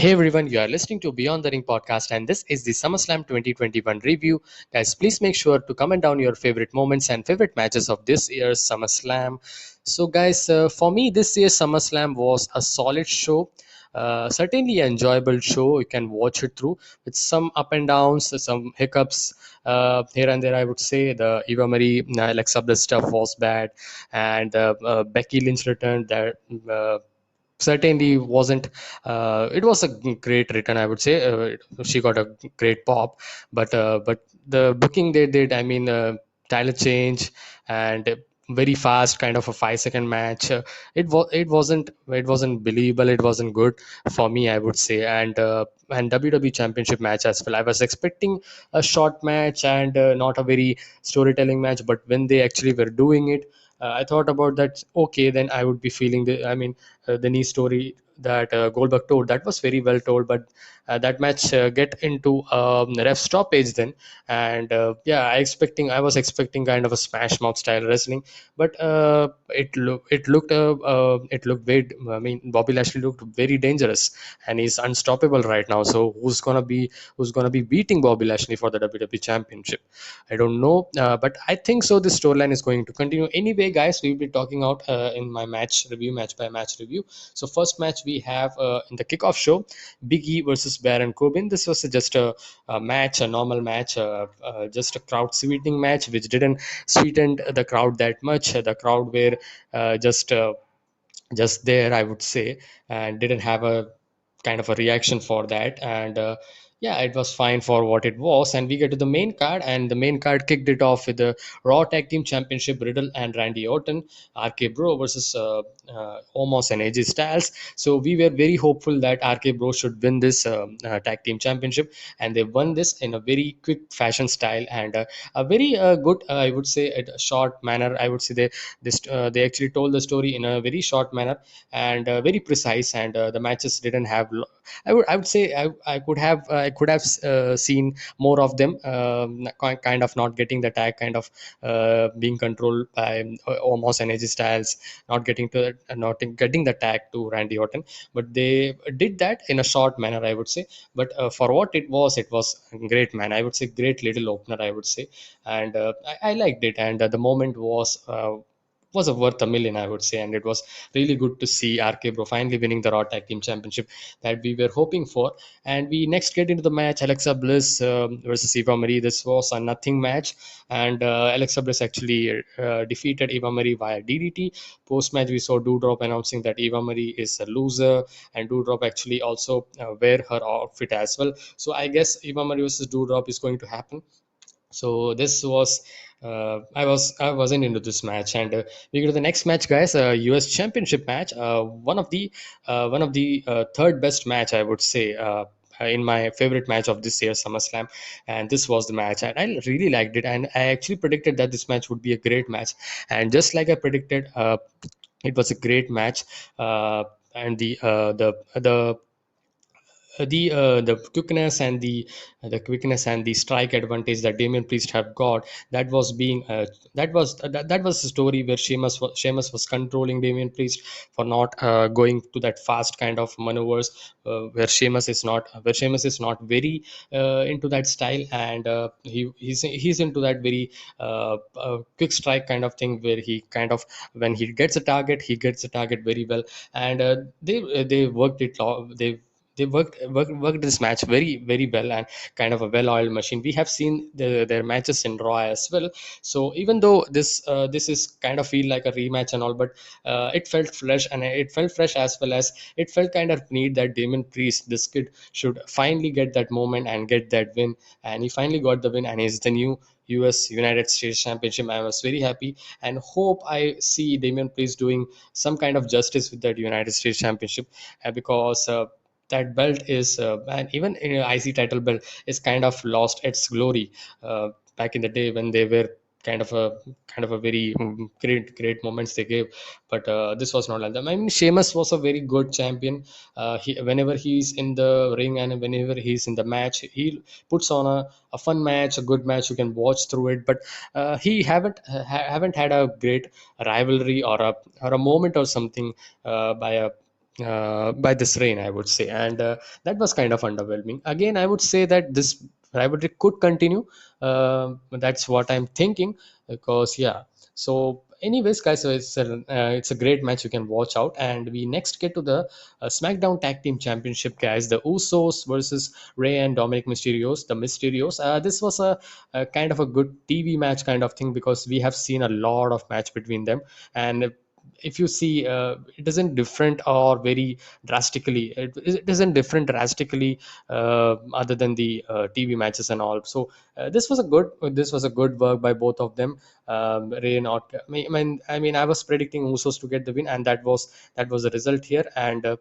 Hey everyone, you are listening to Beyond the Ring podcast, and this is the SummerSlam 2021 review. Guys, please make sure to comment down your favorite moments and favorite matches of this year's SummerSlam. So, guys, for me, this year's SummerSlam was a solid show. Certainly an enjoyable show. You can watch it through with some up and downs, some hiccups here and there. I would say the Eva Marie, Alexa Bliss stuff was bad, and Becky Lynch returned. That certainly wasn't it was a great return, I would say. She got a great pop, but the booking they did, I mean, title change and very fast kind of a 5 second match. It wasn't believable, it wasn't good for me, I would say. And WWE championship match as well, I was expecting a short match and not a very storytelling match, but when they actually were doing it, I thought about that. Okay, then I would be feeling I mean, the knee story that Goldberg told, that was very well told, but that match get into ref stoppage then, and yeah, I was expecting kind of a smash mouth style wrestling, but it looked very. I mean, Bobby Lashley looked very dangerous, and he's unstoppable right now. So who's gonna be beating Bobby Lashley for the WWE Championship? I don't know, but I think so. This storyline is going to continue. Anyway, guys, we'll be talking out in my match by match review. So, first match we have in the kickoff show, Biggie versus Baron Corbin. This was just a match, a normal match, just a crowd sweetening match, which didn't sweeten the crowd that much. The crowd were just there, I would say, and didn't have a kind of a reaction for that. And yeah, it was fine for what it was. And we get to the main card, and the main card kicked it off with the Raw Tag Team Championship, Riddle and Randy Orton, RK Bro versus Omos and AJ Styles. So we were very hopeful that RK Bro should win this tag team championship, and they won this in a very quick fashion style, and a very good, I would say, a short manner. I would say they actually told the story in a very short manner and very precise, and the matches didn't have. I would say I could have seen more of them, kind of not getting the tag, kind of being controlled by Omos and AJ Styles, not getting the tag to Randy Orton, but they did that in a short manner, I would say. But for what it was great, man. I would say great little opener, I would say, and I liked it, and the moment was a worth a million, I would say. And it was really good to see RK Bro finally winning the Raw Tag Team Championship that we were hoping for. And we next get into the match, Alexa Bliss versus Eva Marie. This was a nothing match, and Alexa Bliss actually defeated Eva Marie via DDT. Post match, we saw Doudrop announcing that Eva Marie is a loser, and Doudrop actually also wear her outfit as well. So I guess Eva Marie versus Doudrop is going to happen. So this was I wasn't into this match, and we go to the next match, guys. U.S. Championship match, one of the third best match, I would say. In my favorite match of this year SummerSlam, and this was the match, and I really liked it, and I actually predicted that this match would be a great match, and just like I predicted, it was a great match. And the quickness and the quickness and the strike advantage that Damian Priest have got, that was being that was the story where Sheamus was controlling Damian Priest for not going to that fast kind of maneuvers, where Sheamus is not very into that style, and he's into that very quick strike kind of thing, where he kind of, when he gets a target very well. And they worked it they worked this match very well, and kind of a well-oiled machine. We have seen their matches in Raw as well. So even though this is kind of feel like a rematch and all, but it felt fresh, and it felt fresh as well as it felt kind of neat that Damon Priest, this kid, should finally get that moment and get that win. And he finally got the win, and he's the new US United States Championship. I was very happy, and hope I see Damian Priest doing some kind of justice with that United States Championship, because that belt is, and even in IC title belt, is kind of lost its glory back in the day when they were kind of a very great moments they gave. But this was not like that. I mean, Sheamus was a very good champion. Whenever he's in the ring and whenever he's in the match, he puts on a fun match, a good match. You can watch through it. But he haven't had a great rivalry or a moment or something by a by this rain, I would say, and that was kind of underwhelming. Again, I would say that this rivalry could continue. That's what I'm thinking, because yeah. So, anyways, guys, so it's a great match. You can watch out, and we next get to the SmackDown Tag Team Championship, guys. The Usos versus Rey and Dominic Mysterios. The Mysterios. This was a kind of a good TV match kind of thing, because we have seen a lot of match between them, and if you see, it isn't different or very drastically, it isn't different drastically, other than the TV matches and all. So this was a good work by both of them. Ray not I was predicting Usos to get the win, and that was the result here. And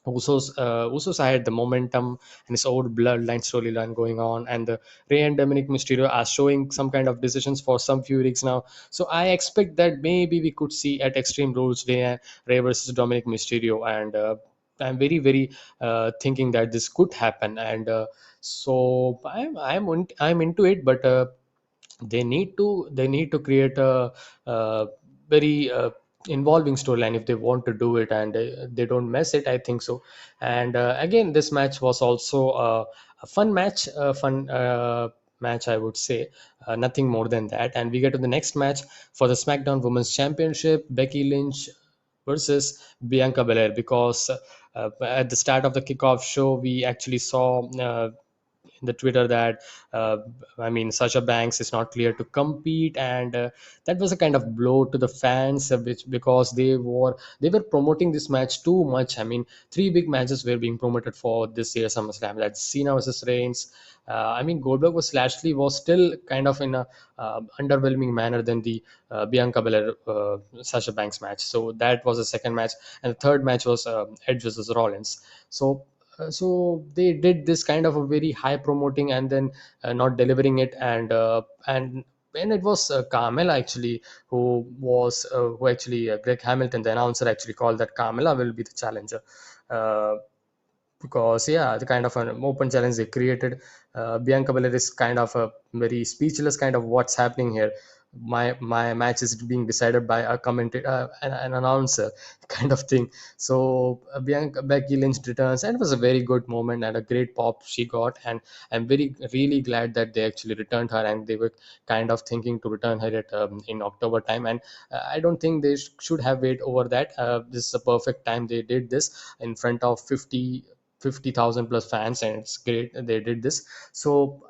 Usos had the momentum and his old bloodline storyline going on, and Rey and Dominic Mysterio are showing some kind of decisions for some few weeks now. So I expect that maybe we could see at Extreme Rules Rey versus Dominic Mysterio, and I'm very thinking that this could happen. And so I'm into it, but they need to create a very involving storyline if they want to do it, and they don't mess it, I think so. And again, this match was also a fun match, a fun match, I would say. Nothing more than that. And we get to the next match for the SmackDown Women's Championship: Becky Lynch versus Bianca Belair. Because at the start of the kickoff show, we actually saw in the Twitter that uh, Sasha Banks is not clear to compete, and that was a kind of blow to the fans, which because they were promoting this match too much. I mean, three big matches were being promoted for this year SummerSlam. That's Cena versus Reigns. Goldberg versus Lashley was still kind of in a underwhelming manner than the Bianca Belair Sasha Banks match. So that was the second match, and the third match was Edge versus Rollins. So they did this kind of a very high promoting, and then not delivering it. And when it was Carmella actually who actually Greg Hamilton, the announcer, actually called that Carmella will be the challenger. uh, because yeah, the kind of an open challenge they created, Bianca Belair is kind of a very speechless, kind of what's happening here. My match is being decided by a commentator, an announcer, kind of thing. So Becky Lynch returns, and it was a very good moment and a great pop she got. And I'm very really glad that they actually returned her, and they were kind of thinking to return her in October time. And I don't think they should have wait over that. This is a perfect time they did this in front of 50,000 plus fans, and it's great they did this. So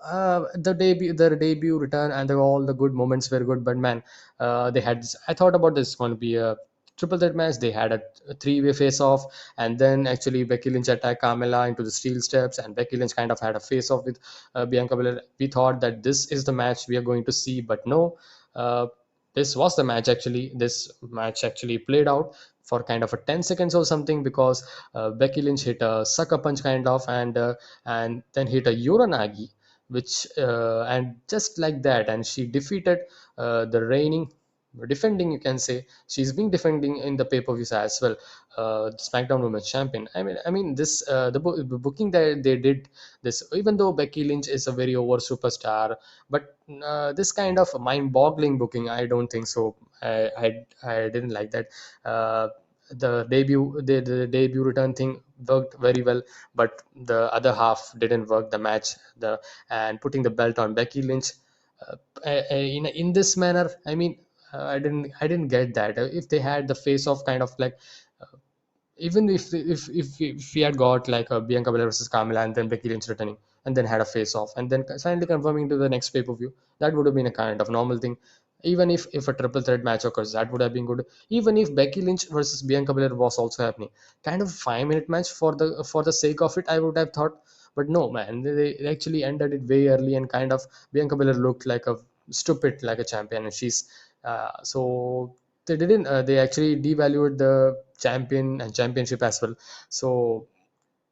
the debut return, and all the good moments were good. But man, they had this, I thought about this going to be a triple threat match. They had a three-way face off, and then actually Becky Lynch attacked Carmella into the steel steps, and Becky Lynch kind of had a face off with Bianca Belair. We thought that this is the match we are going to see, but no. uh, this was the match. Actually, this match actually played out for kind of a 10 seconds or something, because Becky Lynch hit a sucker punch kind of, and then hit a Uranagi, which and just like that, and she defeated the reigning defending, you can say, she's been defending in the pay-per-views as well, SmackDown Women's Champion. This the booking that they did this, even though Becky Lynch is a very over superstar, but this kind of mind-boggling booking, I don't think so. I didn't like that. uh, the debut return thing worked very well, but the other half didn't work, the match, the and putting the belt on Becky Lynch in this manner. I didn't get that. If they had the face of kind of like, even if we had got like a Bianca Belair versus Carmella, and then Becky Lynch returning, and then had a face off, and then suddenly confirming to the next pay per view, that would have been a kind of normal thing. Even if a triple threat match occurs, that would have been good. Even if Becky Lynch versus Bianca Belair was also happening, kind of 5 minute match for the sake of it, I would have thought. But no, man, they actually ended it way early, and kind of Bianca Belair looked like a stupid, like a champion, and so they didn't. They actually devalued the champion and championship as well. So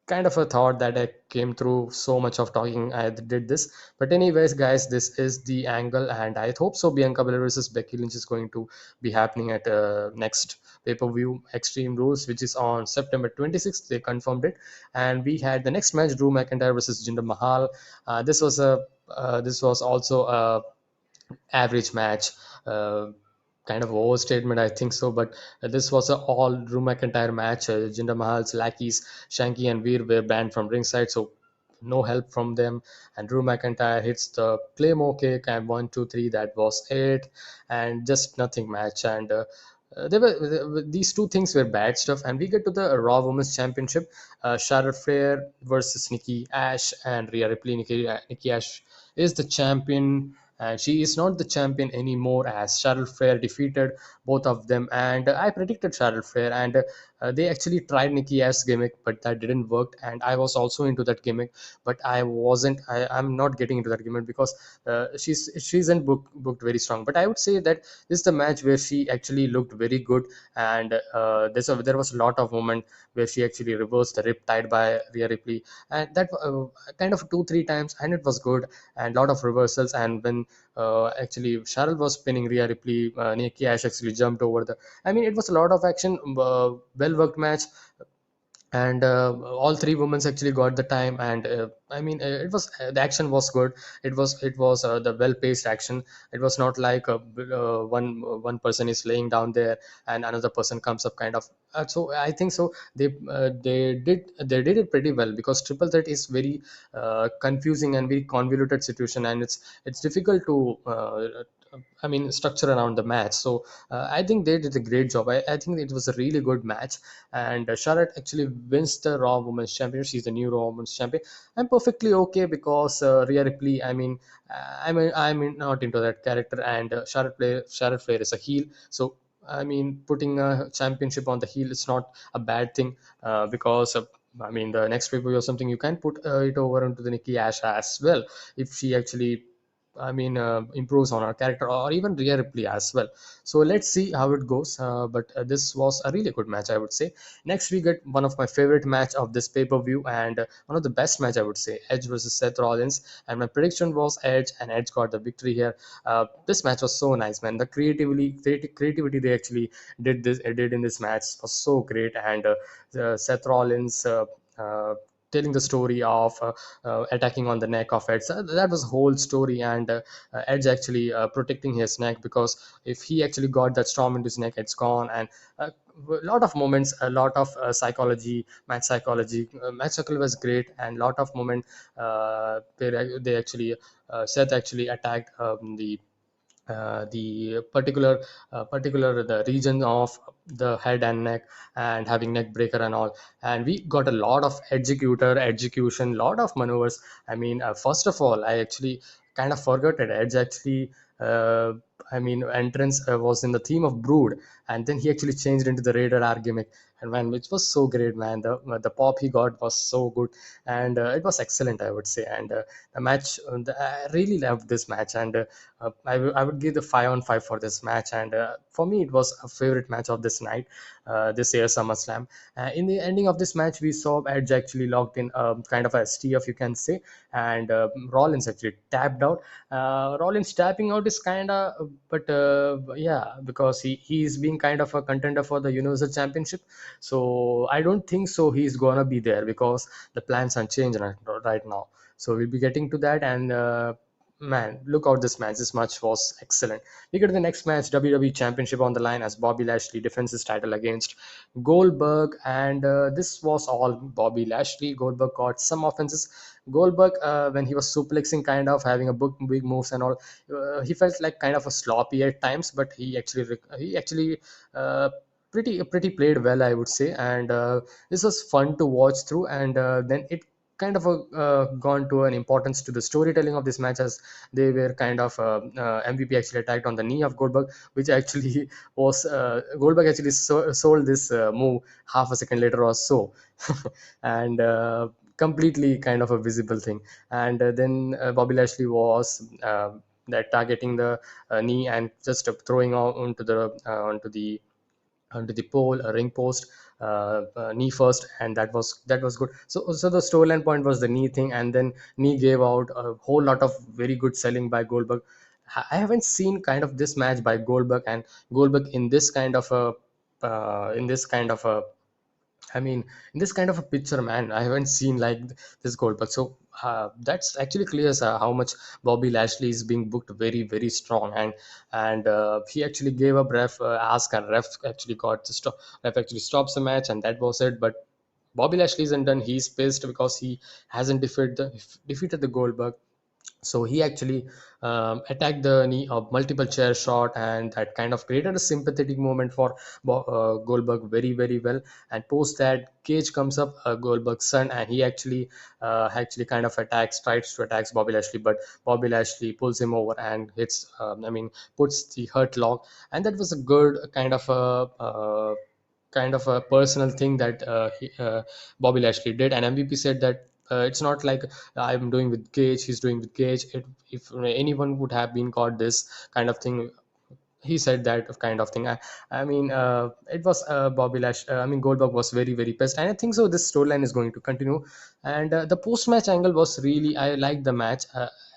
kind of a thought that I came through so much of talking. I did this, but anyways, guys, this is the angle, and I hope so. Bianca Belair versus Becky Lynch is going to be happening at next pay-per-view Extreme Rules, which is on September 26th. They confirmed it, and we had the next match: Drew McIntyre versus Jinder Mahal. This was also a average match. Uh, kind of overstatement, I think so. But this was a all Drew McIntyre match. Jinder Mahal's lackeys, Shanky and Veer, were banned from ringside, so no help from them. And Drew McIntyre hits the Claymore kick, and 1, 2, 3. That was it, and just nothing match. And these two things were bad stuff. And we get to the Raw Women's Championship. Charlotte Flair versus Nikki Ash and Rhea Ripley. Nikki Ash is the champion, and she is not the champion anymore, as Charlotte Flair defeated both of them. And I predicted Charlotte Flair, and they actually tried Nikki Ash's gimmick, but that didn't work. And I was also into that gimmick, but I wasn't. I'm not getting into that gimmick because she isn't booked very strong. But I would say that this is the match where she actually looked very good, and there was a lot of moment where she actually reversed the rip tied by Rhea Ripley, and that kind of 2 3 times, and it was good, and lot of reversals. And when actually Charlotte was pinning Rhea Ripley, Nikki Ash actually jumped over the. I mean, it was a lot of action, well worked match. And all three women actually got the time. And I mean, it was the action was good. It was the well paced action. It was not like one person is laying down there and another person comes up kind of. So I think so they did it pretty well, because triple threat is very confusing and very convoluted situation, and it's difficult to I mean, structure around the match. So I think they did a great job. I think it was a really good match. And Charlotte actually wins the Raw Women's Champion. She's the new Raw Women's Champion. I'm perfectly okay, because Rhea Ripley. I mean, I'm not into that character, and Charlotte Flair is a heel. So I mean, putting a championship on the heel is not a bad thing, because. I mean, the next pay or something, you can put it over into the Nikki Ash as well, if she actually, I mean, improves on her character, or even Rhea Ripley as well. So let's see how it goes. But this was a really good match, I would say. Next, we get one of my favorite match of this pay-per-view, and one of the best match, I would say, Edge versus Seth Rollins. And my prediction was Edge, and Edge got the victory here. This match was so nice, man. The creativity they actually did in this match was so great. And Seth Rollins. Telling the story of attacking on the neck of Edge. So that was the whole story. And Edge actually protecting his neck, because if he actually got that storm into his neck, it's gone. And a lot of moments, a lot of match psychology was great, and lot of moment they actually Seth actually attacked the particular the region of the head and neck, and having neck breaker and all. And we got a lot of execution, lot of maneuvers. I mean, first of all, I actually kind of forgot that Edge actually uh, I mean, entrance was in the theme of Brood, and then he actually changed into the Raider R gimmick. And man, which was so great, man. The pop he got was so good, and it was excellent, I would say. And the match, I really loved this match. And I would give the 5 on 5 for this match. And for me, it was a favorite match of this night, this year SummerSlam. In the ending of this match, we saw Edge actually locked in kind of a STF, you can say. And Rollins actually tapped out. Rollins tapping out is kind of, but yeah, because he's being kind of a contender for the Universal Championship. So I don't think so he's gonna be there, because the plans are changed right now. So we'll be getting to that. And man, look out this match. This match was excellent. We get to the next match, WWE Championship on the line, as Bobby Lashley defends his title against Goldberg. And this was all Bobby Lashley. Goldberg got some offenses. Goldberg, when he was suplexing, kind of having a big moves and all, he felt like kind of a sloppy at times, but he actually uh, pretty played well, I would say. And this was fun to watch through. And then it kind of gone to an importance to the storytelling of this match, as they were kind of MVP actually attacked on the knee of Goldberg, which actually was Goldberg actually sold this move half a second later or so. And completely kind of a visible thing. And then Bobby Lashley was that targeting the knee, and just throwing onto the pole, a ring post, knee first. And that was good. So the storyline point was the knee thing, and then knee gave out a whole lot of very good selling by Goldberg. I haven't seen kind of this match by Goldberg, and Goldberg in this kind of a in this kind of a I mean, in this kind of a picture, man, I haven't seen like this Goldberg. So that's actually clears how much Bobby Lashley is being booked very very strong, and he actually gave up ref ask, and ref actually got the stop. Ref actually stops the match, and that was it. But Bobby Lashley isn't done. He's pissed because he hasn't defeated the Goldberg. So he actually attacked the knee of multiple chair shot, and that kind of created a sympathetic moment for Goldberg very very well. And post that, Cage comes up, Goldberg's son, and he actually kind of tries to attack Bobby Lashley, but Bobby Lashley pulls him over and hits, puts the hurt lock, and that was a good kind of a personal thing that Bobby Lashley did. And MVP said that it's not like I'm doing with Cage, he's doing with Cage. If anyone would have been caught this kind of thing, he said that kind of thing. It was Bobby Lash. Goldberg was very very pissed, and I think so. This storyline is going to continue, and the post match angle was really, I liked the match.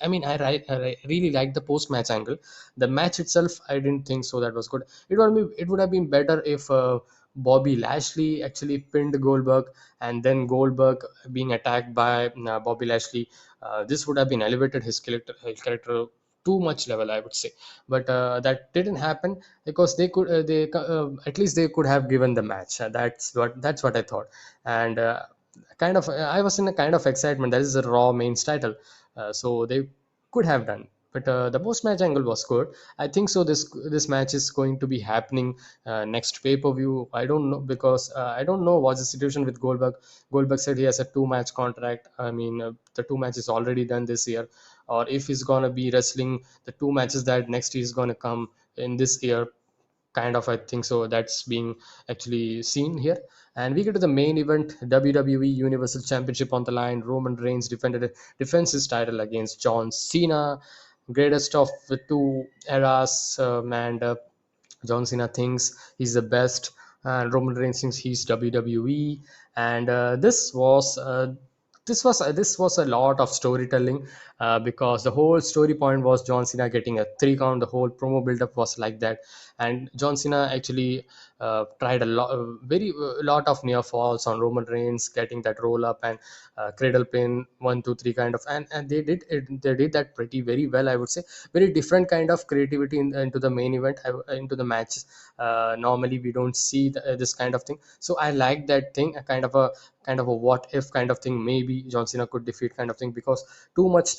Really liked the post match angle. The match itself, I didn't think so that was good. It would have been better if Bobby Lashley actually pinned Goldberg, and then Goldberg being attacked by Bobby Lashley. This would have been elevated his character too much level, I would say. But that didn't happen because they at least they could have given the match. That's what I thought. And kind of I was in a kind of excitement. That is the Raw mains title, so they could have done. But the post match angle was good. I think so. This match is going to be happening next pay per view. I don't know because I don't know what's the situation with Goldberg. Goldberg said he has a 2 match contract. The 2 match is already done this year, or if he's gonna be wrestling the 2 matches that next year is gonna come in this year, kind of, I think so. That's being actually seen here. And we get to the main event, WWE Universal Championship on the line. Roman Reigns defends his title against John Cena. Greatest of the two eras, and John Cena thinks he's the best, and Roman Reigns thinks he's WWE. And this was a lot of storytelling, because the whole story point was John Cena getting a 3 count. The whole promo build-up was like that, and John Cena actually tried a lot of near falls on Roman Reigns, getting that roll up and cradle pin 1 2 3 kind of, and they did that pretty very well, I would say. Very different kind of creativity into the main event, into the matches. Normally we don't see this kind of thing, so I like that thing, a kind of a what if kind of thing. Maybe John Cena could defeat kind of thing, because too much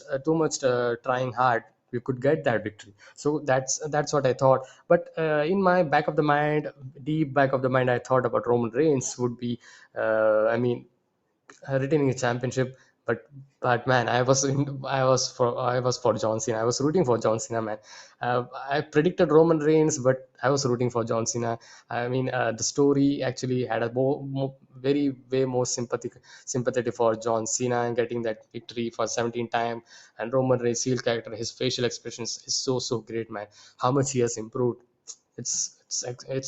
trying hard, you could get that victory. So that's what I thought. But in my back of the mind, deep back of the mind, I thought about Roman Reigns would be, retaining a championship. But man, I was for John Cena. I was rooting for John Cena, man. I predicted Roman Reigns, but I was rooting for John Cena. The story actually had a very way more sympathetic for John Cena and getting that victory for 17th time. And Roman Reigns' heel character, his facial expressions is so great, man. How much he has improved. It's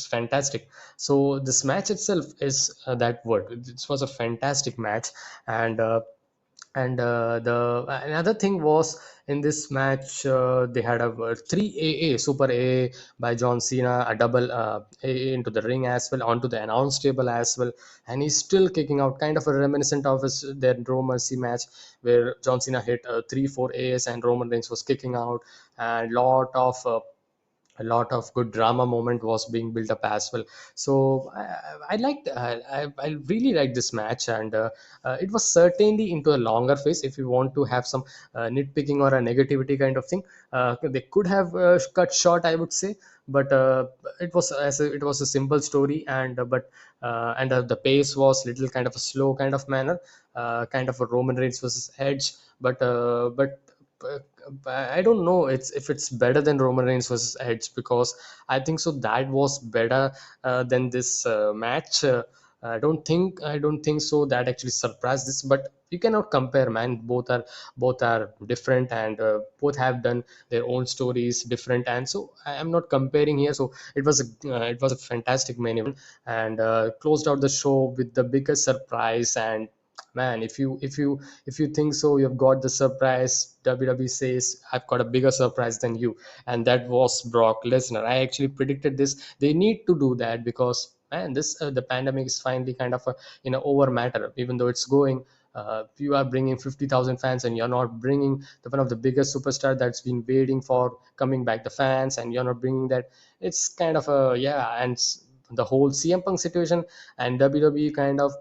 fantastic. So this match itself is that word. This was a fantastic match. And the another thing was, in this match, they had a 3 AA super AA by John Cena, a double AA into the ring as well, onto the announce table as well, and he's still kicking out, kind of a reminiscent of his their Raw Mercy match, where John Cena hit 3 4 AS and Roman Reigns was kicking out, and a lot of good drama moment was being built up as well. So I really liked this match. And it was certainly into a longer phase. If you want to have some nitpicking or a negativity kind of thing, they could have cut short, I would say. But it was a simple story, and the pace was little kind of a slow kind of manner, kind of a Roman Reigns versus Edge. But I don't know if it's better than Roman Reigns versus Edge, because I think so that was better than this match. I don't think so that actually surprised this, but you cannot compare, man. Both are different, and both have done their own stories different, and so I am not comparing here. So it was a fantastic main event, and closed out the show with the biggest surprise. And man, if you think so you've got the surprise, WWE says I've got a bigger surprise than you, and that was Brock Lesnar. I actually predicted this. They need to do that, because man, this the pandemic is finally kind of a over matter, even though it's going. You are bringing 50,000 fans, and you're not bringing one of the biggest superstar that's been waiting for coming back the fans, and you're not bringing that. It's kind of a, yeah. And the whole CM Punk situation and WWE kind of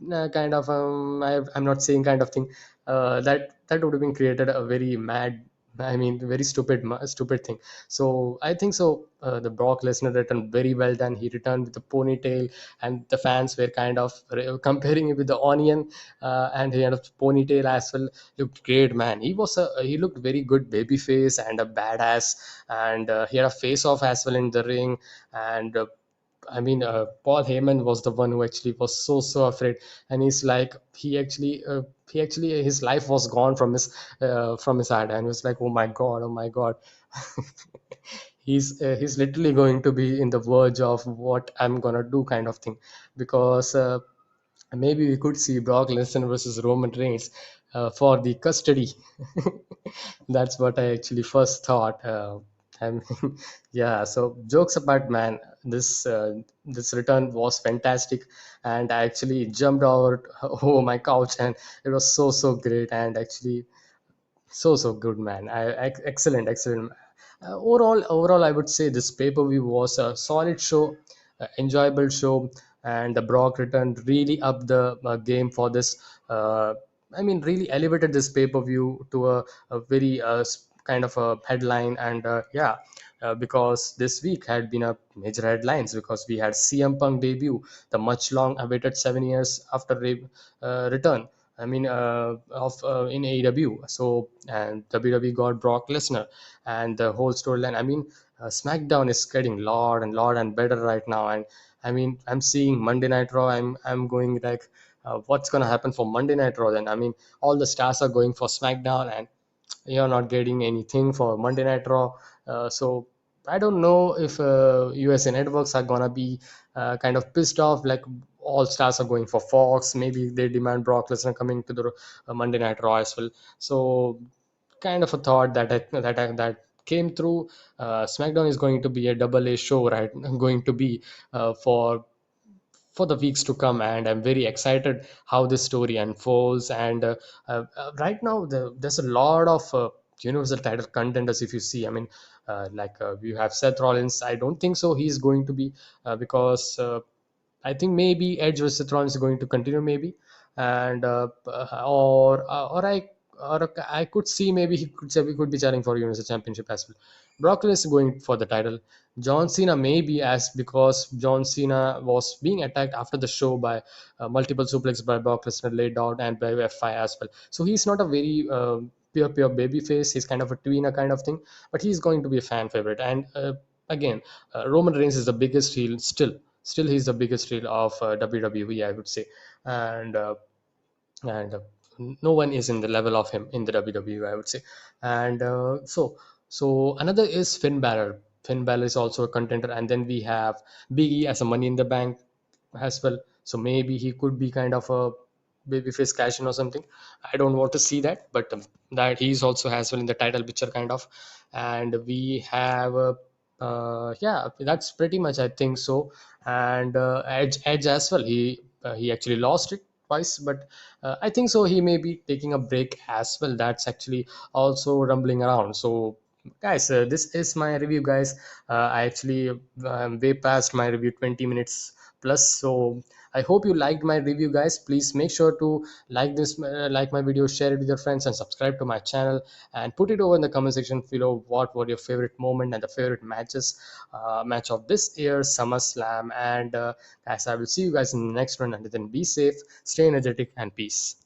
I'm not saying kind of thing, that would have been created a very mad, I mean very stupid thing. So I think so, the Brock Lesnar returned very well done. He returned with the ponytail, and the fans were kind of comparing it with the onion, and he had a ponytail as well. Looked great, man. He looked very good baby face and a badass, and he had a face off as well in the ring. And I mean, Paul Heyman was the one who actually was so afraid, and he's like, he actually, his life was gone from his head, and he was like, oh my god, he's literally going to be in the verge of what I'm gonna do, kind of thing, because maybe we could see Brock Lesnar versus Roman Reigns for the custody. That's what I actually first thought. I mean, yeah. So jokes apart, man, this return was fantastic, and I actually jumped out over my couch, and it was so great, and actually so good, man. Excellent. Overall, I would say this pay-per-view was a solid show, enjoyable show, and the Brock return really upped the game for this. uh, I mean, really elevated this pay-per-view to a very kind of a headline. And yeah, because this week had been a major headlines, because we had CM Punk debut, the much long awaited 7 years after return, I mean, in AEW. So, and WWE got Brock Lesnar, and the whole storyline. I mean, SmackDown is getting lot and better right now. And I mean, I'm seeing Monday Night Raw. I'm going like, what's gonna happen for Monday Night Raw then? I mean, all the stars are going for SmackDown, and you're not getting anything for Monday Night Raw. So I don't know if USA networks are gonna be kind of pissed off. Like, all stars are going for Fox. Maybe they demand Brock Lesnar coming to the Monday Night Raw as well. So kind of a thought that came through. SmackDown is going to be a double A show, right? Going to be for the weeks to come, and I'm very excited how this story unfolds. And right now, there's a lot of universal title contenders. If you see, I mean, you have Seth Rollins. I don't think so he's going to be, because I think maybe Edge versus Thrawn is going to continue, maybe. And or I could see, maybe we could be challenging for Universal Championship as well. Brock Lesnar is going for the title. John Cena maybe, as because John Cena was being attacked after the show by multiple suplex by Brock Lesnar laid out, and by F5 as well. So he's not a very pure baby face. He's kind of a tweener kind of thing, but he's going to be a fan favorite. And again, Roman Reigns is the biggest heel still he's the biggest heel of WWE, I would say. And no one is in the level of him in the WWE, I would say. And so another is Finn Balor. Finn Balor is also a contender, and then we have Biggie as a Money in the Bank as well. So maybe he could be kind of a babyface cash in or something. I don't want to see that, but that he's also has well in the title picture, kind of. And we have yeah, that's pretty much, I think so. And Edge as well. He actually lost it twice, but I think so he may be taking a break as well. That's actually also rumbling around. So guys, this is my review, guys. I actually way past my review, 20 minutes plus. So I hope you liked my review, guys. Please make sure to like my video, share it with your friends, and subscribe to my channel. And put it over in the comment section below what were your favorite moment and the favorite match of this year's SummerSlam. And guys, I will see you guys in the next one. Until then, be safe, stay energetic, and peace.